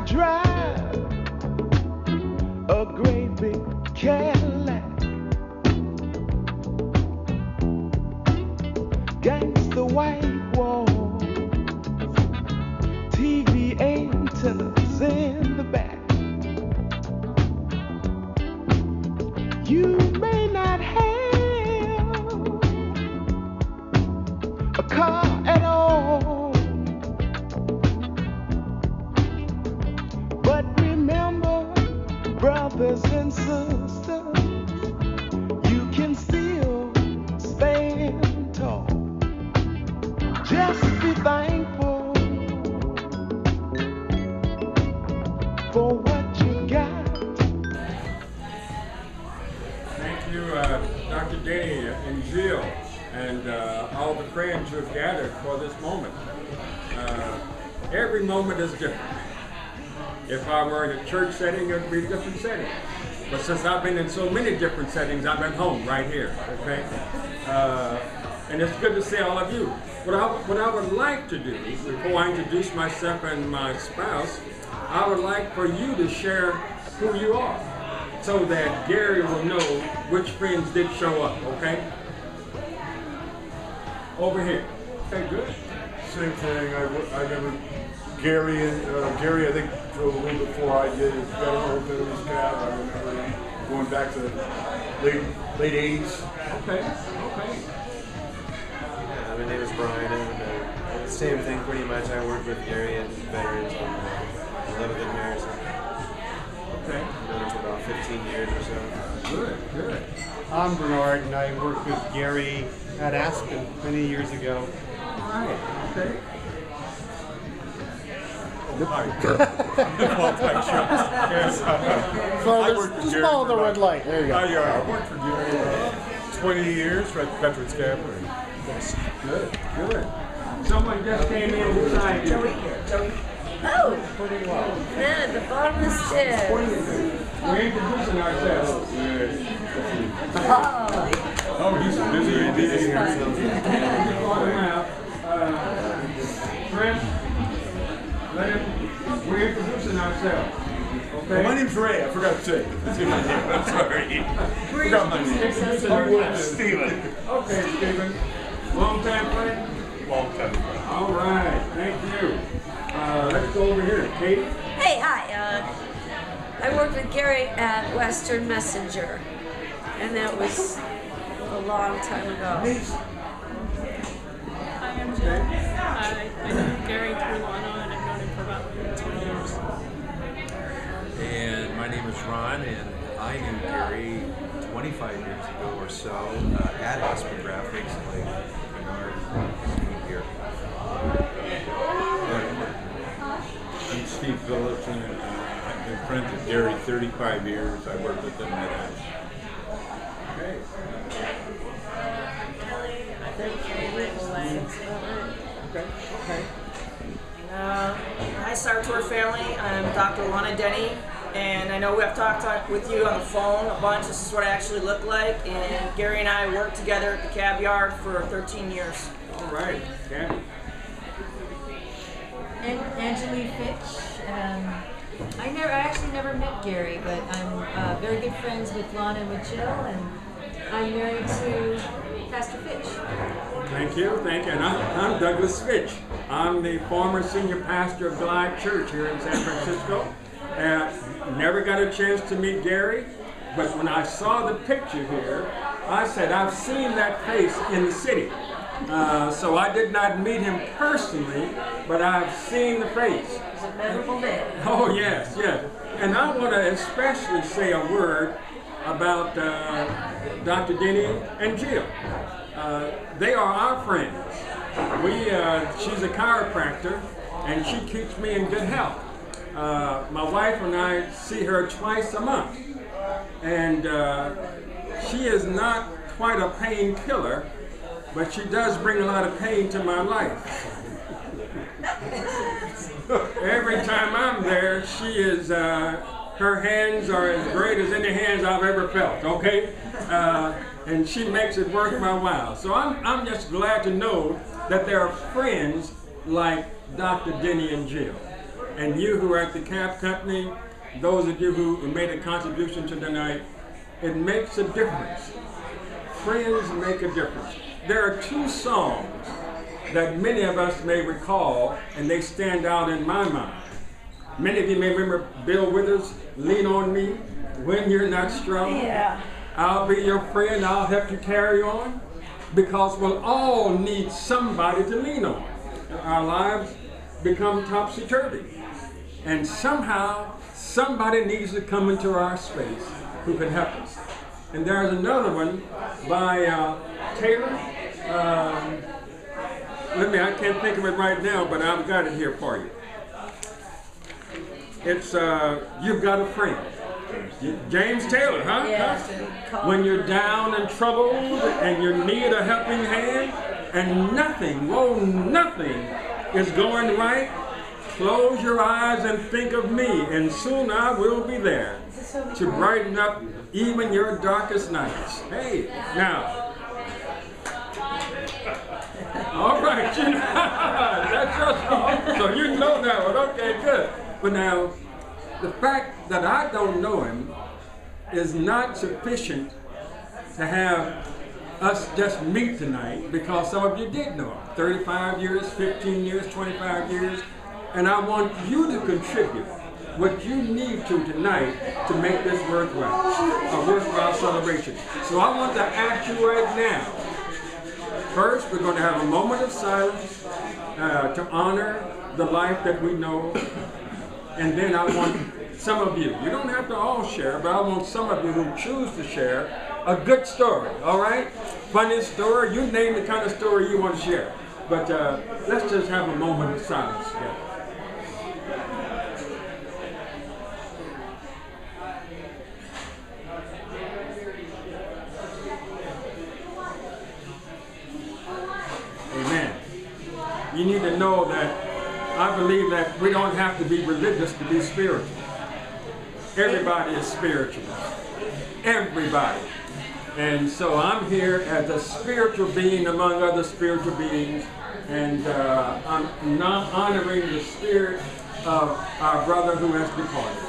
drive a great big Cadillac. Gangsta white walls, TV antennas in the back. You may not have a car at all, but remember, brothers and sisters, you can still stand tall. Just be thankful for what you got. Thank you, Dr. Denny and Jill, and all the friends who have gathered for this moment. Every moment is different. If I were in a church setting, it would be a different setting. But since I've been in so many different settings, I've been home right here, okay? And it's good to see all of you. What I would like to do, before I introduce myself and my spouse, I would like for you to share who you are, so that Gary will know which friends did show up, okay? Over here. Okay, good. Same thing. I remember Gary, I think drove a little before I did. He's got an old Billy's cab. I remember him going back to the late 80s. Okay. My name is Brian, and same thing pretty much. I work with Gary and veterans on 11th Marriage. Okay. I've known him for about 15 years or so. Good. I'm Bernard, and I worked with Gary at Aspen many years ago. All right. Okay. Just follow the red light. There you go. I worked for Gary 20 years at Veterans Camp. Good. Someone just came in beside you. Joey. Oh! Man, at the bottom of the stairs. We're introducing ourselves. Oh, he's busy. Friends, we're introducing ourselves. Okay. Well, my name's Ray. I forgot to say. I'm sorry. Forgot my name. Steven. Okay, Stephen. Long time friend? Long time. All right, thank you. Let's go over here. Kate? Hey, hi. I worked with Gary at Western Messenger, and that was a long time ago. Hi, I'm Jill. I knew Gary through Lana, and I've known him for about 2 years. And my name is Ron, and I knew Gary 25 years ago or so at Aspen Graphics, like Bernard here. I'm Steve Phillips, and I've been friends with Gary 35 years. I worked with him at Aspen. Okay. Okay. Hi, Sartor family. I'm Dr. Lana Denny, and I know we have talked with you on the phone a bunch. This is what I actually look like, and Gary and I worked together at the cab yard for 13 years. All right. Gabby? Angelique Fitch. I actually never met Gary, but I'm very good friends with Lana and with Jill, and I'm married to Pastor Fitch. Thank you. And I'm Douglas Fitch. I'm the former senior pastor of Glide Church here in San Francisco. Never got a chance to meet Gary, but when I saw the picture here, I said, I've seen that face in the city. So I did not meet him personally, but I've seen the face. It's a memorable day. Oh, yes. And I want to especially say a word about Dr. Denny and Jill. They are our friends. She's a chiropractor, and she keeps me in good health. My wife and I see her twice a month, and she is not quite a painkiller, but she does bring a lot of pain to my life. Every time I'm there, she is, her hands are as great as any hands I've ever felt, okay? And she makes it worth my while. So I'm just glad to know that there are friends like Dr. Denny and Jill. and you who are at the cab company, those of you who made a contribution to the night, it makes a difference. Friends make a difference. There are two songs that many of us may recall, and they stand out in my mind. Many of you may remember Bill Withers' Lean on Me, When You're Not Strong. Yeah. I'll be your friend, I'll help you carry on. Because we'll all need somebody to lean on. Our lives become topsy-turvy. And somehow, somebody needs to come into our space who can help us. And there's another one by Taylor. I can't think of it right now, but I've got it here for you. It's You've Got a Friend. James Taylor, huh? Yeah. When you're down and troubled and you need a helping hand and nothing is going right, close your eyes and think of me, and soon I will be there to brighten up even your darkest nights. Hey, now. All right, that's your song. So you know that one. Okay, good. But now, the fact that I don't know him is not sufficient to have us just meet tonight, because some of you did know him. 35 years, 15 years, 25 years. And I want you to contribute what you need to tonight to make this worthwhile, a worthwhile celebration. So I want to ask you right now. First, we're going to have a moment of silence to honor the life that we know. And then I want some of you don't have to all share, but I want some of you who choose to share a good story, all right? Funny story, you name the kind of story you want to share. But let's just have a moment of silence together. Amen. You need to know that I believe that we don't have to be religious to be spiritual. Everybody is spiritual. Everybody. And so I'm here as a spiritual being among other spiritual beings, and I'm not honoring the spirit of our brother who has departed.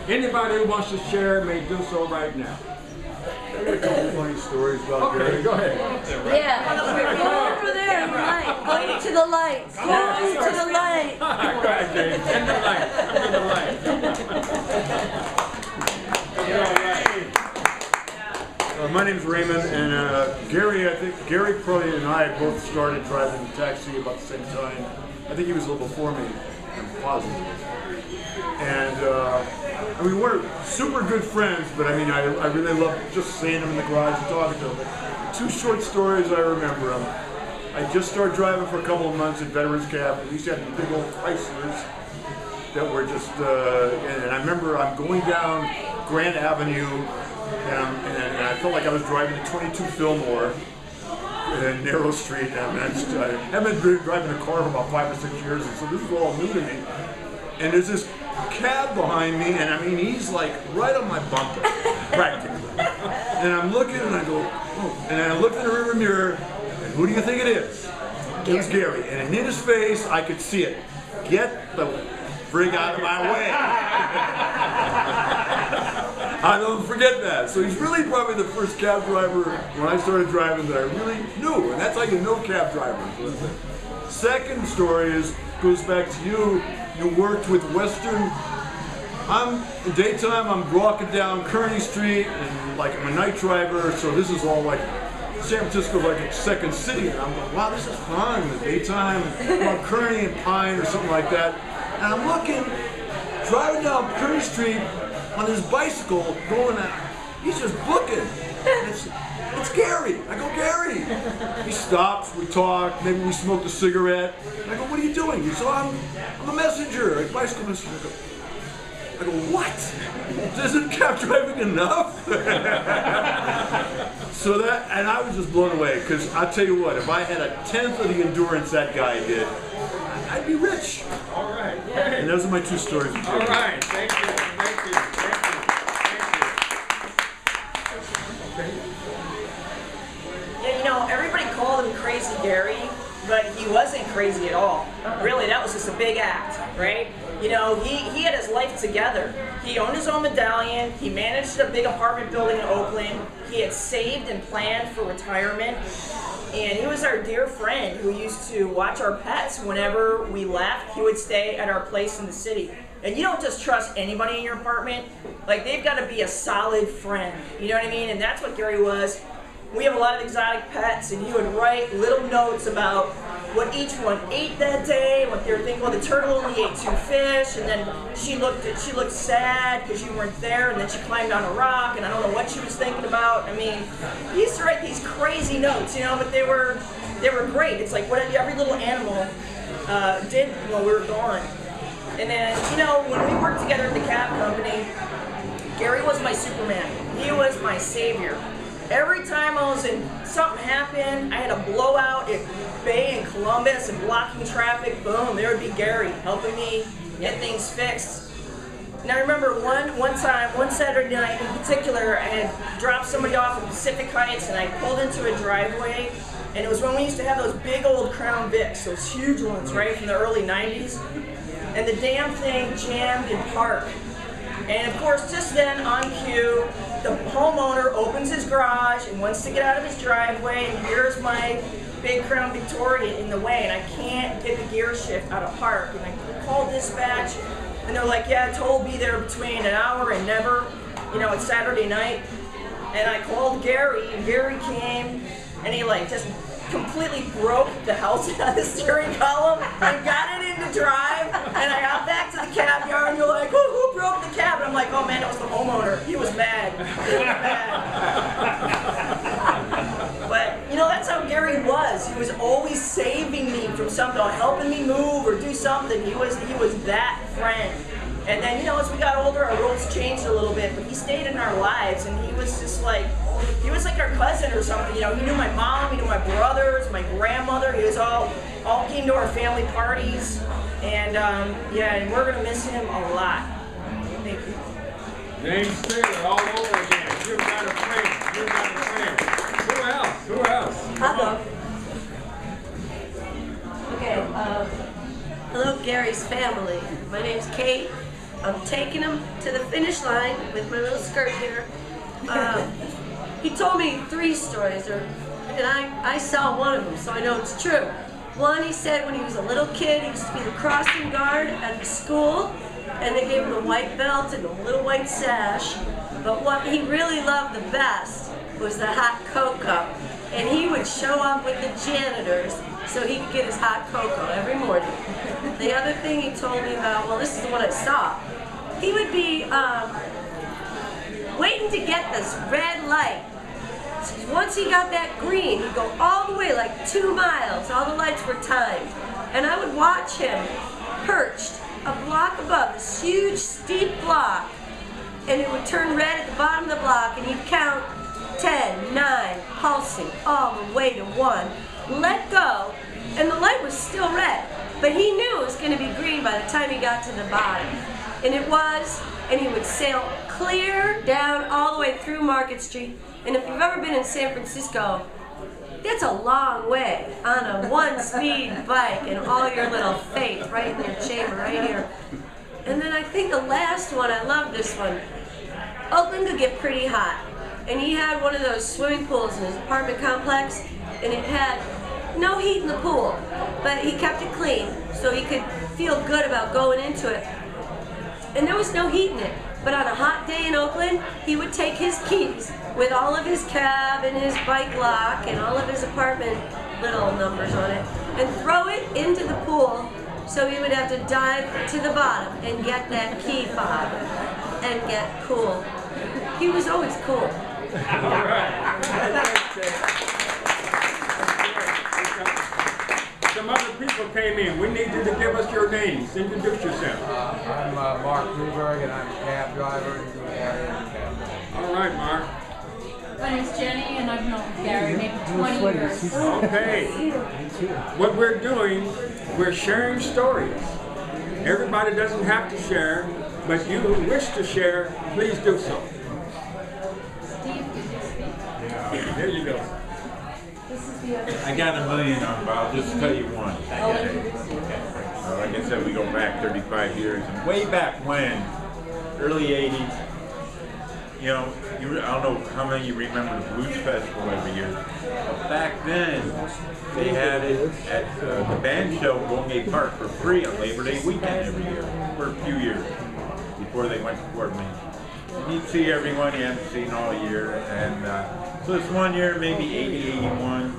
Anybody who wants to share may do so right now. I got a couple funny stories about Gary. Okay, go ahead. Yeah, go over there, the light. Go to the light. Go to the light. Go ahead, James. Send the light. Send the light. My name's Raymond, and Gary, I think Gary Crowley and I both started driving a taxi about the same time. I think he was a little before me, I'm positive. And we weren't super good friends, but I mean, I really loved just seeing him in the garage and talking to him. But two short stories I remember him. I just started driving for a couple of months at Veterans Cab. We used to have these big old Chryslers that were just, and I remember I'm going down Grand Avenue, and I felt like I was driving to 22 Fillmore, narrow street, and I haven't been driving a car for about 5 or 6 years, and so this is all new to me. And there's this cab behind me, and I mean, he's like right on my bumper, practically. And I'm looking, and I go, oh, and I looked in the rearview mirror, and who do you think it is? It was Gary, and in his face, I could see it. Get the frig out of my way. I don't forget that. So he's really probably the first cab driver when I started driving that I really knew, and that's how you know cab drivers. Second story goes back to you. You worked with Western. In daytime, I'm walking down Kearny Street, and like I'm a night driver, so this is all like San Francisco, like a second city. And I'm going, wow, this is fun. In the daytime, on Kearny and Pine or something like that. And I'm looking, driving down Kearny Street on his bicycle, going out. He's just booking. It's Gary. I go, Gary. He stops, we talk, maybe we smoked a cigarette. I go, what are you doing? He said, I'm a messenger, a bicycle messenger. I go, what? Isn't cab driving enough? So that, and I was just blown away, because I'll tell you what, if I had a 10th of the endurance that guy did, I'd be rich. All right. And those are my two stories. All right. Thank you. Thank you. Yeah, you know, everybody called him Crazy Gary, but he wasn't crazy at all. Really, that was just a big act, right? You know, he had his life together. He owned his own medallion. He managed a big apartment building in Oakland. He had saved and planned for retirement. And he was our dear friend who used to watch our pets whenever we left. He would stay at our place in the city. And you don't just trust anybody in your apartment. Like, they've got to be a solid friend. You know what I mean? And that's what Gary was. We have a lot of exotic pets, and he would write little notes about what each one ate that day, what they were thinking. Well, the turtle only ate 2 fish, and then she looked sad because you weren't there, and then she climbed on a rock, and I don't know what she was thinking about. I mean, he used to write these crazy notes, you know, but they were great. It's like what every little animal did when we were gone. And then, you know, when we worked together at the cab company, Gary was my Superman. He was my savior. Every time something happened, I had a blowout at Bay in Columbus and blocking traffic, boom, there would be Gary helping me get things fixed. And I remember one Saturday night in particular, I had dropped somebody off in Pacific Heights and I pulled into a driveway, and it was when we used to have those big old Crown Vics, those huge ones, right, from the early 90s. And the damn thing jammed in park. And of course, just then, on cue, the homeowner opens his garage and wants to get out of his driveway, and here's my big Crown Victoria in the way, and I can't get the gear shift out of park. And I called dispatch, and they're like, yeah, toll will be there between an hour and never. You know, it's Saturday night. And I called Gary, and Gary came, and he like just completely broke the house out of the steering column and got it into drive, and I got back to the cab yard, and you're like, who broke the cab? And I'm like, oh man, it was the homeowner. He was mad. He was mad. But, you know, that's how Gary was. He was always saving me from something, or helping me move or do something. He was that friend. And then, you know, as we got older, our roles changed a little bit, but he stayed in our lives, and he was just like, he was like our cousin or something. You know, he knew my mom, he knew my brothers, my grandmother. He was all came to our family parties, and yeah, and we're gonna miss him a lot. Thank you. James Taylor, all over again. You've got a friend. You've got a friend. Who else? Hello. Okay. Hello, Gary's family. My name's Kate. I'm taking him to the finish line with my little skirt here. He told me 3 stories, and I saw one of them, so I know it's true. One, he said when he was a little kid, he used to be the crossing guard at the school, and they gave him a white belt and a little white sash. But what he really loved the best was the hot cocoa. And he would show up with the janitors so he could get his hot cocoa every morning. The other thing he told me about, well, this is the one I saw. He would be waiting to get this red light. Once he got that green, he'd go all the way, like 2 miles. All the lights were timed. And I would watch him perched a block above this huge, steep block. And it would turn red at the bottom of the block, and he'd count 10, 9, pulsing all the way to 1. Let go, and the light was still red. But he knew it was going to be green by the time he got to the bottom. And it was, and he would sail clear down all the way through Market Street. And if you've ever been in San Francisco, that's a long way on a 1-speed bike and all your little faith right in your chamber right here. And then I think the last one, I love this one. Oakland could get pretty hot. And he had one of those swimming pools in his apartment complex, and it had no heat in the pool, but he kept it clean so he could feel good about going into it. And there was no heat in it. But on a hot day in Oakland, he would take his keys with all of his cab and his bike lock and all of his apartment little numbers on it and throw it into the pool, so he would have to dive to the bottom and get that key fob and get cool. He was always cool. All right. Some other people came in. We need you to give us your names. Introduce yourself. I'm Mark Newberg, and I'm a cab driver in the area. All right, Mark. My name's Jenny, and I've known Gary maybe 20 years. Okay. What we're doing, we're sharing stories. Everybody doesn't have to share, but you who wish to share, please do so. Steve, did you speak? There you go. I got a million of them, but I'll just tell you one. Like I said, we go back 35 years. And way back when, early 80s, you know, I don't know how many you remember the Blues Festival every year. But back then, they had it at the band show at Woolgate Park for free on Labor Day weekend every year, for a few years, before they went to Fort Maine. And you'd see everyone you hadn't seen all year. And so this one year, maybe 80, 81,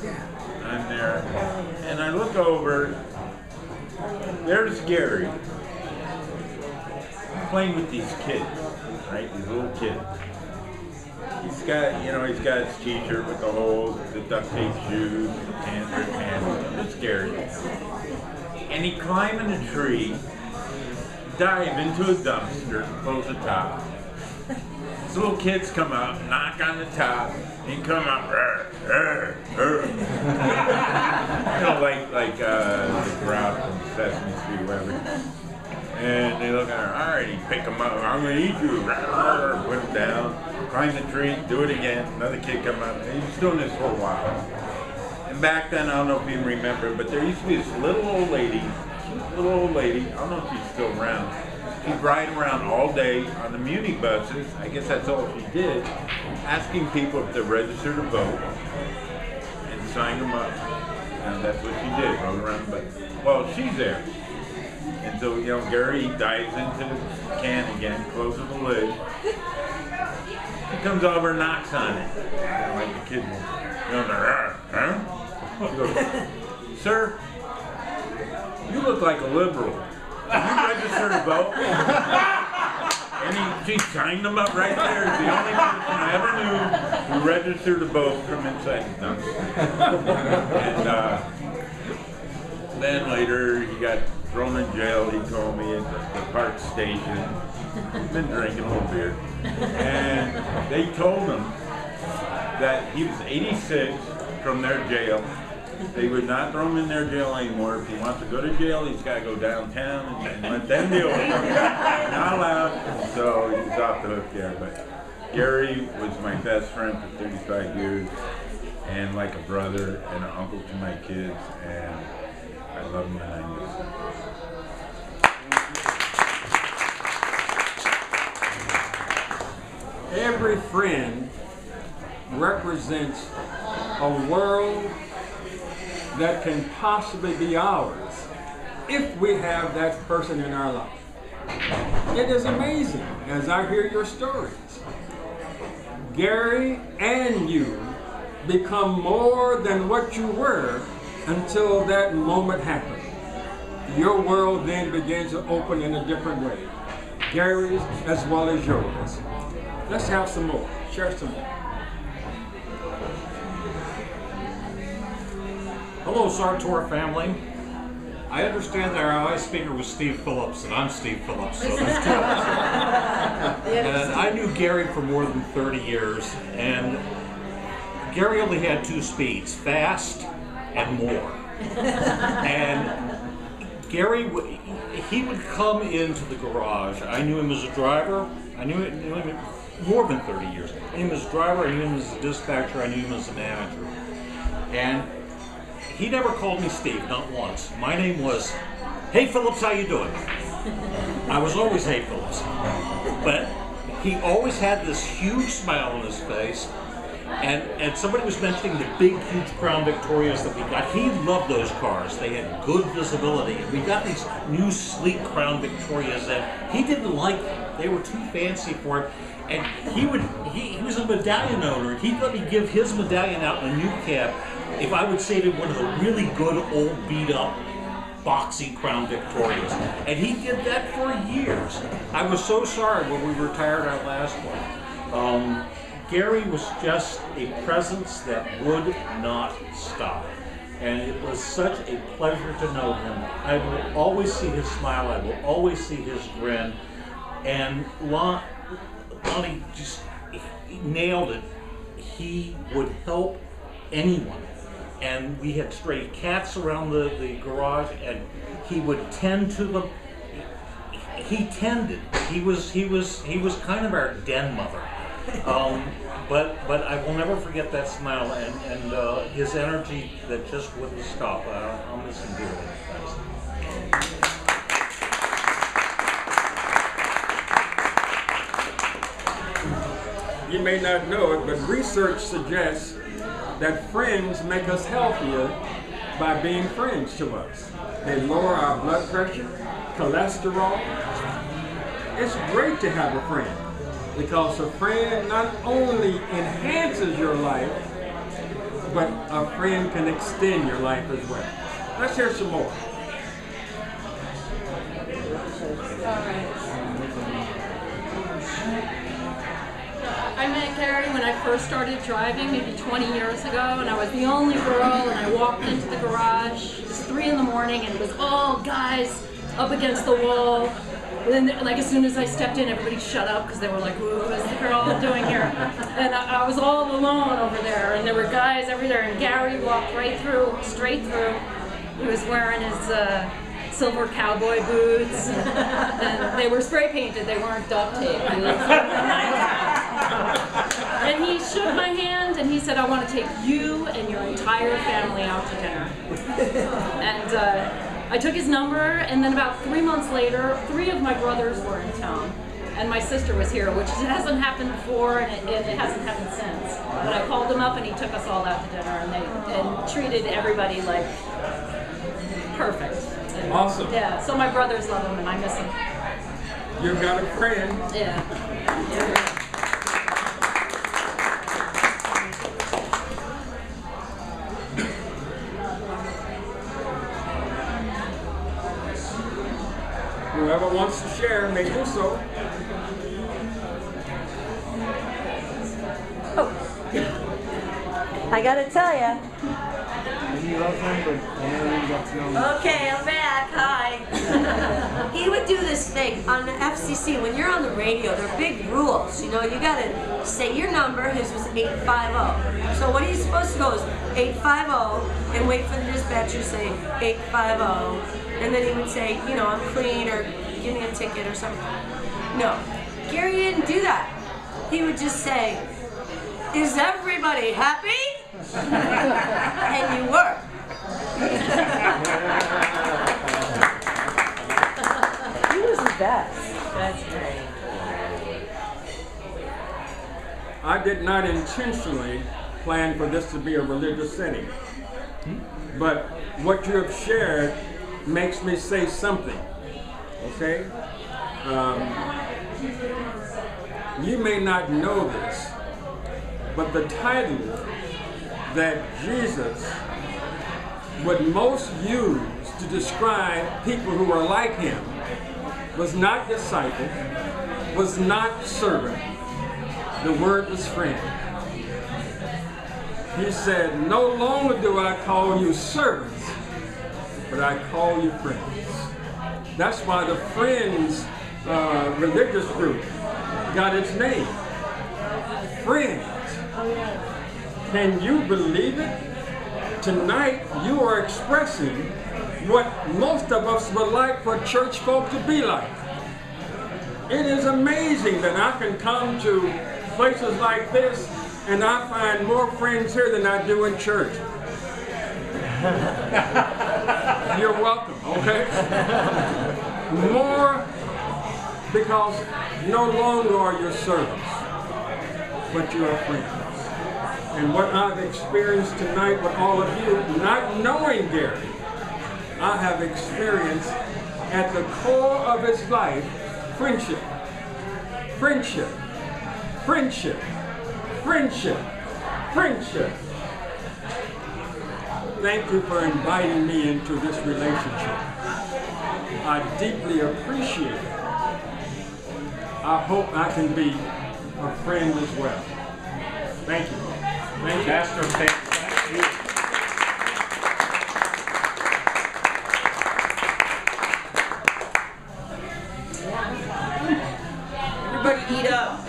I'm there. And I look over, there's Gary playing with these kids, right? These little kids. He's got, you know, he's got his t-shirt with the holes, the duct tape shoes, and it's Gary. And he climb in a tree, dive into a dumpster, close the top. These little kids come out, knock on the top, and come out, you know, like the crowd from Sesame Street, whatever. And they look at her, all right, you pick them up, I'm gonna eat you, put them down, climb the tree, do it again, another kid come out, and he's doing this for a while. And back then, I don't know if you remember, but there used to be this little old lady, I don't know if she's still around, she'd ride around all day on the Muni buses, I guess that's all she did, asking people if they're registered to vote, and sign them up. And that's what she did, rode around the bus. Well, she's there. And so, you know, Gary dives into the can again, closes the lid. He comes over and knocks on it. Like the kid, you know, She goes, sir, you look like a liberal. Are you registered to vote? And she signed them up right there. It's the only person I ever knew who registered to vote from inside the dumpster. And then later, he got thrown in jail, he told me, at the Park Station. He'd been drinking a little beer. And they told him that he was 86 from their jail. They would not throw him in their jail anymore. If he wants to go to jail, he's got to go downtown and let them deal with him. Not allowed. So he's off the hook there. But Gary was my best friend for 35 years, and like a brother and an uncle to my kids. And I love him and I miss him. Every friend represents a world that can possibly be ours if we have that person in our life. It is amazing as I hear your stories. Gary and you become more than what you were until that moment happened. Your world then begins to open in a different way. Gary's as well as yours. Let's have some more. Share some more. Hello, Sartor family. I understand that our last speaker was Steve Phillips, and I'm Steve Phillips, so there's two of us. And I knew Gary for more than 30 years, and Gary only had two speeds, fast and more. And Gary, he would come into the garage. I knew him as a driver. I knew him more than 30 years. I knew him as a driver, I knew him as a dispatcher, I knew him as a manager. And he never called me Steve, not once. My name was, hey Phillips, how you doing? I was always hey Phillips. But he always had this huge smile on his face. And somebody was mentioning the big, huge Crown Victorias that we got. He loved those cars. They had good visibility. And we got these new, sleek Crown Victorias that he didn't like them. They were too fancy for him. And he was a medallion owner. He'd let me give his medallion out in a new cab if I would save him one of the really good, old, beat-up, boxy Crown Victorias. And he did that for years. I was so sorry when we retired our last one. Gary was just a presence that would not stop. And it was such a pleasure to know him. I will always see his smile. I will always see his grin. And Lonnie just nailed it. He would help anyone. And we had stray cats around the garage, and he would tend to them. He tended. He was kind of our den mother. But I will never forget that smile and his energy that just wouldn't stop. I'll miss him dearly. Thanks. you may not know it, but research suggests that friends make us healthier by being friends to us. They lower our blood pressure, cholesterol. It's great to have a friend because a friend not only enhances your life, but a friend can extend your life as well. Let's hear some more. I met Gary when I first started driving, maybe 20 years ago, and I was the only girl, and I walked into the garage. It was 3 in the morning, and it was all guys up against the wall. And then, like, as soon as I stepped in, everybody shut up because they were like, "What is the girl doing here?" And I was all alone over there, and there were guys everywhere, and Gary walked right through, straight through. He was wearing his silver cowboy boots, and they were spray painted, they weren't duct tape. And he shook my hand and he said, "I want to take you and your entire family out to dinner." And I took his number, and then about 3 months later, 3 of my brothers were in town, and my sister was here, which hasn't happened before, and it hasn't happened since. But I called him up, and he took us all out to dinner, and treated everybody like perfect. And, awesome. Yeah, so my brothers love him, and I miss him. You've got a friend. Yeah. Whoever wants to share may do so. Oh. I gotta tell ya. Okay, I'm back. Hi. He would do this thing on the FCC. When you're on the radio, there are big rules. You know, you gotta say your number. His was 850. So what he's supposed to go is 850 and wait for the dispatcher to say 850. And then he would say, you know, I'm clean, or give me a ticket or something. No, Gary didn't do that. He would just say, "Is everybody happy?" And you were. He was the best. That's great. I did not intentionally plan for this to be a religious setting, but what you have shared makes me say something, okay? You may not know this, but the title that Jesus would most use to describe people who are like him was not disciple, was not servant. The word was friend. He said, "No longer do I call you servants, but I call you friends." That's why the Friends religious group got its name. Friends. Can you believe it? Tonight you are expressing what most of us would like for church folk to be like. It is amazing that I can come to places like this and I find more friends here than I do in church. You're welcome, okay? More, because no longer are you servants, but you are friends. And what I've experienced tonight with all of you, not knowing Gary, I have experienced at the core of his life, friendship. Friendship. Friendship. Friendship. Friendship. Thank you for inviting me into this relationship. I deeply appreciate it. I hope I can be a friend as well. Thank you. Thank you. Pastor, thank you. Everybody eat up.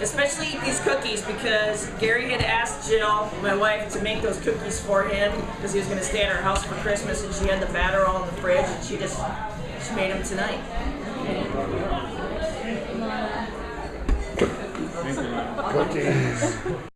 Especially eat these cookies, because Gary had asked Jill, my wife, to make those cookies for him because he was going to stay at her house for Christmas, and she had the batter all in the fridge, and she made them tonight. Cookies.